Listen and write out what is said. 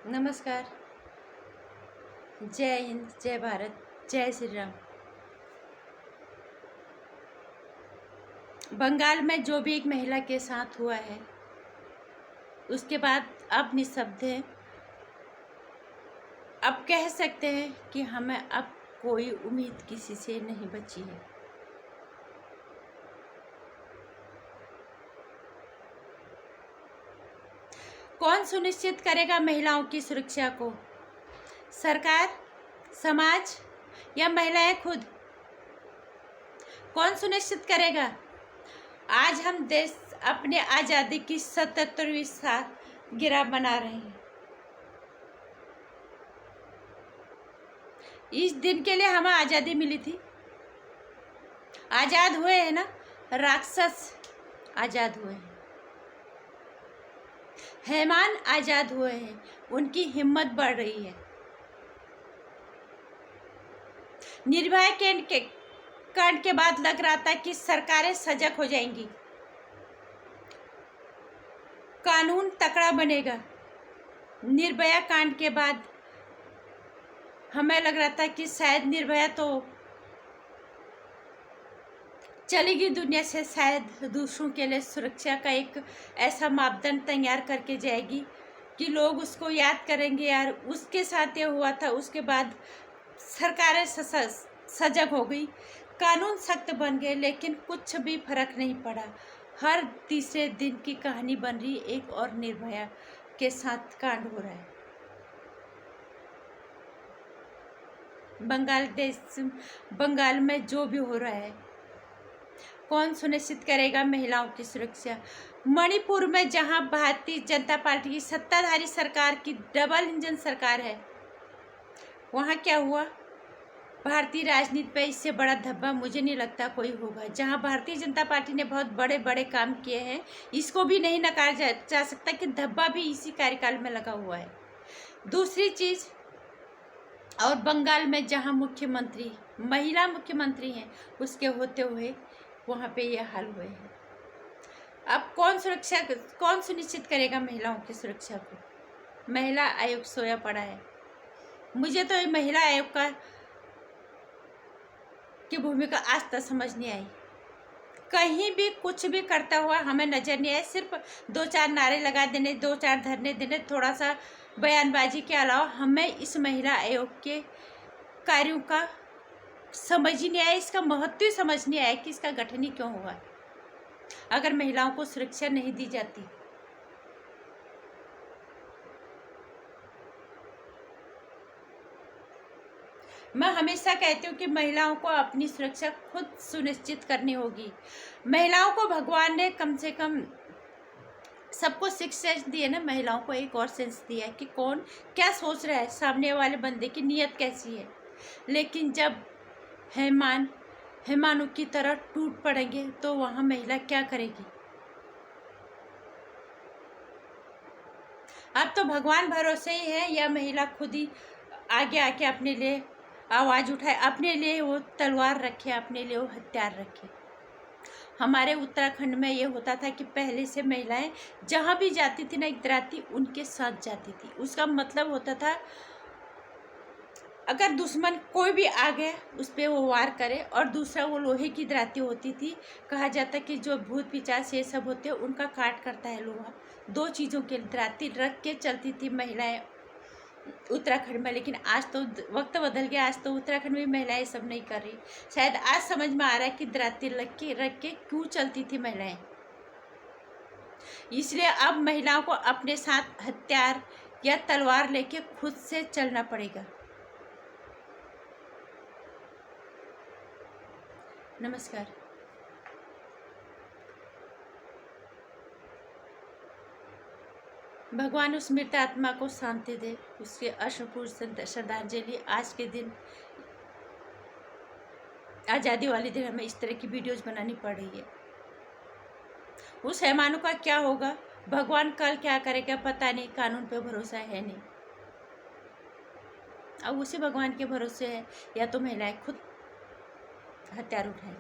नमस्कार। जय हिंद, जय भारत, जय श्री राम। बंगाल में जो भी एक महिला के साथ हुआ है उसके बाद अब निःशब्द है। अब कह सकते हैं कि हमें अब कोई उम्मीद किसी से नहीं बची है। कौन सुनिश्चित करेगा महिलाओं की सुरक्षा को? सरकार, समाज या महिलाएं खुद? कौन सुनिश्चित करेगा? आज हम देश अपने आज़ादी की 77वीं सालगिरह मना रहे हैं। इस दिन के लिए हमें आज़ादी मिली थी। आज़ाद हुए हैं ना, राक्षस आज़ाद हुए हैं, हैमान आज़ाद हुए हैं, उनकी हिम्मत बढ़ रही है। निर्भया कांड के बाद लग रहा था कि सरकारें सजग हो जाएंगी, कानून तकड़ा बनेगा। निर्भया कांड के बाद हमें लग रहा था कि शायद निर्भया तो चलेगी दुनिया से, शायद दूसरों के लिए सुरक्षा का एक ऐसा मापदंड तैयार करके जाएगी कि लोग उसको याद करेंगे। यार, उसके साथ ये हुआ था। उसके बाद सरकारें सजग हो गई, कानून सख्त बन गए, लेकिन कुछ भी फर्क नहीं पड़ा। हर तीसरे दिन की कहानी बन रही, एक और निर्भया के साथ कांड हो रहा है। बंगाल में जो भी हो रहा है, कौन सुनिश्चित करेगा महिलाओं की सुरक्षा? मणिपुर में जहां भारतीय जनता पार्टी की सत्ताधारी सरकार की डबल इंजन सरकार है, वहां क्या हुआ? भारतीय राजनीति पे इससे बड़ा धब्बा मुझे नहीं लगता कोई होगा। जहां भारतीय जनता पार्टी ने बहुत बड़े बड़े काम किए हैं, इसको भी नहीं नकारा जा सकता कि धब्बा भी इसी कार्यकाल में लगा हुआ है। दूसरी चीज, और बंगाल में जहां मुख्यमंत्री महिला मुख्यमंत्री हैं, उसके होते हुए वहां पे ये हाल हुए हैं। अब कौन सुनिश्चित करेगा महिलाओं की सुरक्षा को? महिला आयोग सोया पड़ा है। मुझे तो ये महिला आयोग की भूमिका आज तक समझ नहीं आई। कहीं भी कुछ भी करता हुआ हमें नजर नहीं आया। सिर्फ 2-4 नारे लगा देने, 2-4 धरने देने, थोड़ा सा बयानबाजी के अलावा हमें इस महिला आयोग के कार्यों का समझ ही नहीं आया। इसका महत्व ही समझ नहीं आया कि इसका गठन ही क्यों हुआ अगर महिलाओं को सुरक्षा नहीं दी जाती। मैं हमेशा कहती हूँ कि महिलाओं को अपनी सुरक्षा खुद सुनिश्चित करनी होगी। महिलाओं को भगवान ने कम से कम सबको शिक्षा दी है ना, महिलाओं को एक और सेंस दिया है कि कौन क्या सोच रहा है, सामने वाले बंदे की नीयत कैसी है। लेकिन जब हैमानों की तरह टूट पड़ेंगे तो वहाँ महिला क्या करेगी? अब तो भगवान भरोसे ही है, या महिला खुद ही आगे आके अपने लिए आवाज़ उठाए, अपने लिए वो तलवार रखे, अपने लिए वो हथियार रखे। हमारे उत्तराखंड में ये होता था कि पहले से महिलाएं जहाँ भी जाती थी ना, एक दराती उनके साथ जाती थी। उसका मतलब होता था अगर दुश्मन कोई भी आ गया उस पर वो वार करे। और दूसरा, वो लोहे की दराती होती थी। कहा जाता कि जो भूत पिशाच ये सब होते हैं उनका काट करता है लोहा। 2 चीज़ों के दराती रख के चलती थी महिलाएं उत्तराखंड में। लेकिन आज तो वक्त बदल गया, आज तो उत्तराखंड में महिलाएं सब नहीं कर रही। शायद आज समझ में आ रहा है कि दराती रख के क्यों चलती थी महिलाएं। इसलिए अब महिलाओं को अपने साथ हथियार या तलवार लेके खुद से चलना पड़ेगा। नमस्कार। भगवान उस मृत आत्मा को शांति दे, उसके अश्रुपूर्ण श्रद्धांजलि। आज के दिन, आज़ादी वाले दिन, हमें इस तरह की वीडियोज बनानी पड़ रही है। उस हैमानों का क्या होगा? भगवान कल क्या करेगा पता नहीं, कानून पे भरोसा है नहीं। अब उसी भगवान के भरोसे है, या तो महिलाएं खुद हथियार उठाएं।